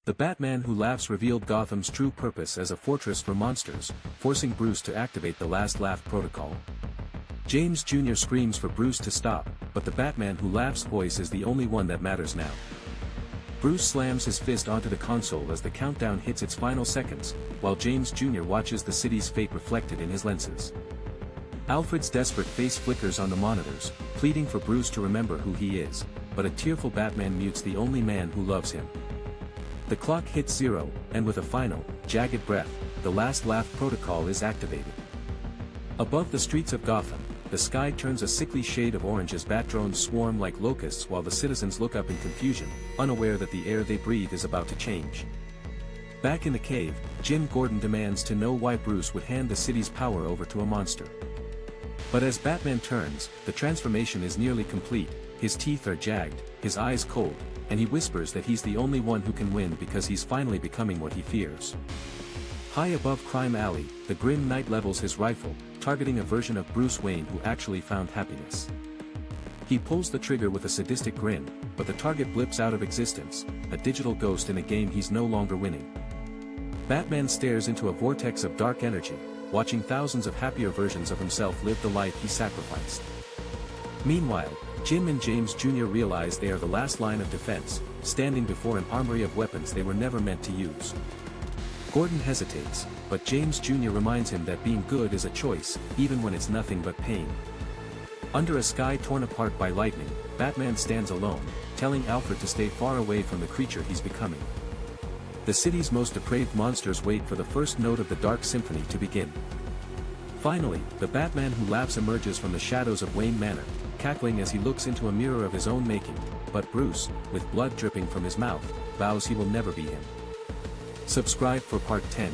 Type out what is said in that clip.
The Batman Who Laughs revealed Gotham's true purpose as a fortress for monsters, forcing Bruce to activate the Last Laugh protocol. James Jr. screams for Bruce to stop, but the Batman Who Laughs voice is the only one that matters now. Bruce slams his fist onto the console as the countdown hits its final seconds, while James Jr. watches the city's fate reflected in his lenses. Alfred's desperate face flickers on the monitors, pleading for Bruce to remember who he is, but a tearful Batman mutes the only man who loves him. The clock hits 0, and with a final, jagged breath, the Last Laugh protocol is activated. Above the streets of Gotham, the sky turns a sickly shade of orange as bat drones swarm like locusts while the citizens look up in confusion, unaware that the air they breathe is about to change. Back in the cave, Jim Gordon demands to know why Bruce would hand the city's power over to a monster. But as Batman turns, the transformation is nearly complete, his teeth are jagged, his eyes cold, and he whispers that he's the only one who can win because he's finally becoming what he fears. High above Crime Alley, the grim knight levels his rifle, targeting a version of Bruce Wayne who actually found happiness. He pulls the trigger with a sadistic grin, but the target blips out of existence, a digital ghost in a game he's no longer winning. Batman stares into a vortex of dark energy, watching thousands of happier versions of himself live the life he sacrificed. Meanwhile, Jim and James Jr. realize they are the last line of defense, standing before an armory of weapons they were never meant to use. Gordon hesitates, but James Jr. reminds him that being good is a choice, even when it's nothing but pain. Under a sky torn apart by lightning, Batman stands alone, telling Alfred to stay far away from the creature he's becoming. The city's most depraved monsters wait for the first note of the Dark Symphony to begin. Finally, the Batman Who Laughs emerges from the shadows of Wayne Manor, cackling as he looks into a mirror of his own making, but Bruce, with blood dripping from his mouth, vows he will never be him. Subscribe for Part 10.